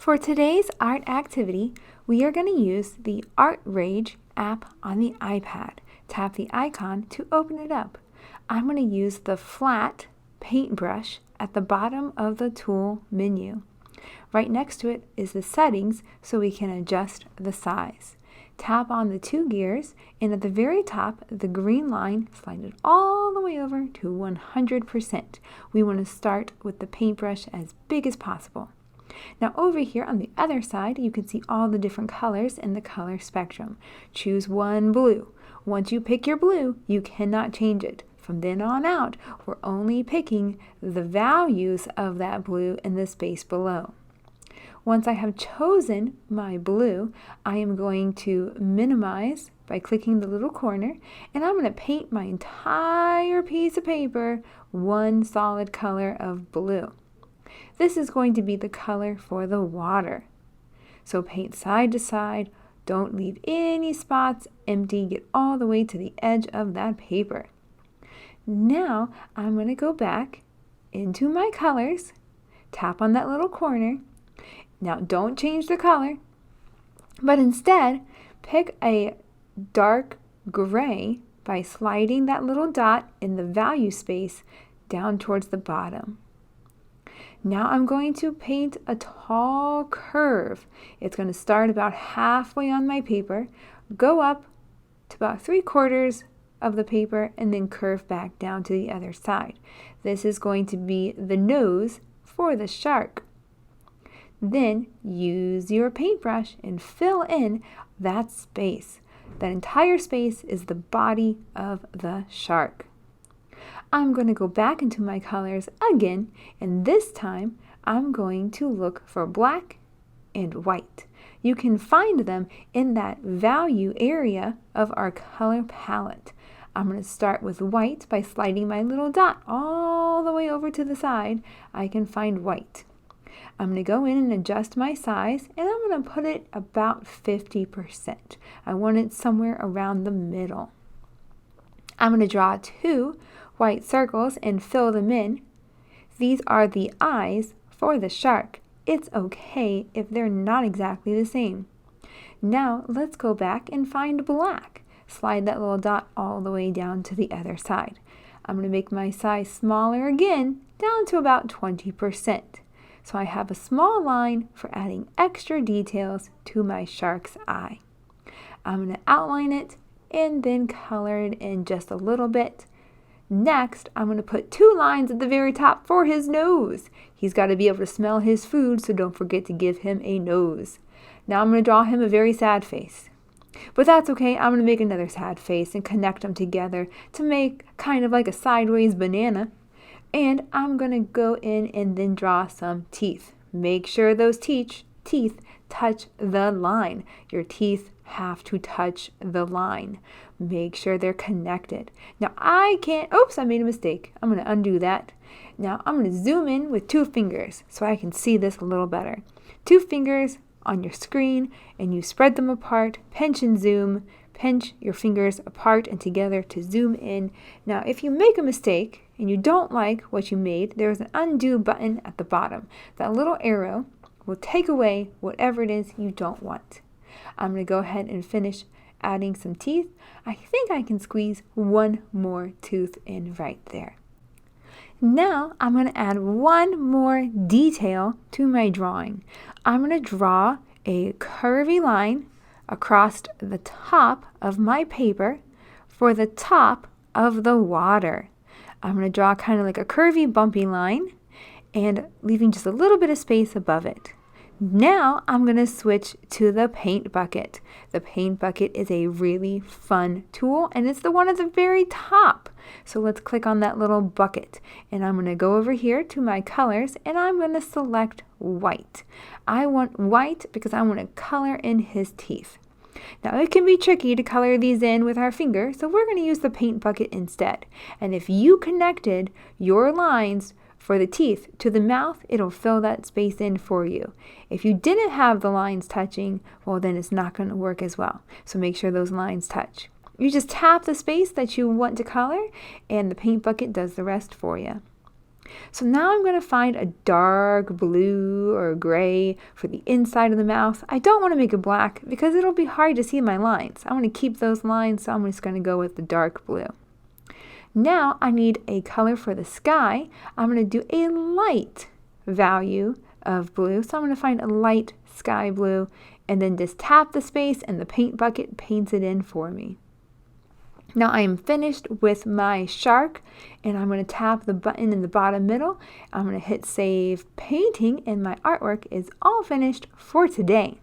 For today's art activity, we are going to use the Art Rage app on the iPad. Tap the icon to open it up. I'm going to use the flat paintbrush at the bottom of the tool menu. Right next to it is the settings so we can adjust the size. Tap on the two gears, and at the very top, the green line, slide it all the way over to 100%. We want to start with the paintbrush as big as possible. Now over here on the other side, you can see all the different colors in the color spectrum. Choose one blue. Once you pick your blue, you cannot change it. From then on out, we're only picking the values of that blue in the space below. Once I have chosen my blue, I am going to minimize by clicking the little corner, and I'm going to paint my entire piece of paper one solid color of blue. This is going to be the color for the water. So paint side to side, don't leave any spots empty, get all the way to the edge of that paper. Now I'm going to go back into my colors, tap on that little corner. Now don't change the color, but instead pick a dark gray by sliding that little dot in the value space down towards the bottom. Now I'm going to paint a tall curve. It's going to start about halfway on my paper, go up to about 3/4 of the paper, and then curve back down to the other side. This is going to be the nose for the shark. Then use your paintbrush and fill in that space. That entire space is the body of the shark. I'm going to go back into my colors again, and this time I'm going to look for black and white. You can find them in that value area of our color palette. I'm going to start with white by sliding my little dot all the way over to the side. I can find white. I'm going to go in and adjust my size, and I'm going to put it about 50%. I want it somewhere around the middle. I'm going to draw 2 white circles and fill them in. These are the eyes for the shark. It's okay if they're not exactly the same. Now let's go back and find black. Slide that little dot all the way down to the other side. I'm going to make my size smaller again, down to about 20%. So I have a small line for adding extra details to my shark's eye. I'm going to outline it and then color it in just a little bit. Next, I'm going to put 2 lines at the very top for his nose. He's got to be able to smell his food, so don't forget to give him a nose. Now I'm going to draw him a very sad face. But that's okay, I'm going to make another sad face and connect them together to make kind of like a sideways banana. And I'm going to go in and then draw some teeth. Make sure those teeth touch the line. Your teeth have to touch the line. Make sure they're connected. Now I made a mistake. I'm going to undo that. Now I'm going to zoom in with 2 fingers so I can see this a little better. 2 fingers on your screen, and you spread them apart, pinch and zoom. Pinch your fingers apart and together to zoom in. Now if you make a mistake and you don't like what you made, there's an undo button at the bottom. That little arrow will take away whatever it is you don't want. I'm going to go ahead and finish adding some teeth. I think I can squeeze 1 more tooth in right there. Now I'm going to add 1 more detail to my drawing. I'm going to draw a curvy line across the top of my paper for the top of the water. I'm going to draw kind of like a curvy, bumpy line and leaving just a little bit of space above it. Now I'm going to switch to the paint bucket. The paint bucket is a really fun tool, and it's the one at the very top. So let's click on that little bucket, and I'm going to go over here to my colors, and I'm going to select white. I want white because I want to color in his teeth. Now it can be tricky to color these in with our finger, so we're going to use the paint bucket instead. And if you connected your lines for the teeth to the mouth, it'll fill that space in for you. If you didn't have the lines touching, well then it's not going to work as well. So make sure those lines touch. You just tap the space that you want to color, and the paint bucket does the rest for you. So now I'm going to find a dark blue or gray for the inside of the mouth. I don't want to make it black because it'll be hard to see my lines. I want to keep those lines, so I'm just going to go with the dark blue. Now I need a color for the sky. I'm going to do a light value of blue. So I'm going to find a light sky blue and then just tap the space and the paint bucket paints it in for me. Now I am finished with my shark and I'm going to tap the button in the bottom middle. I'm going to hit save painting and my artwork is all finished for today.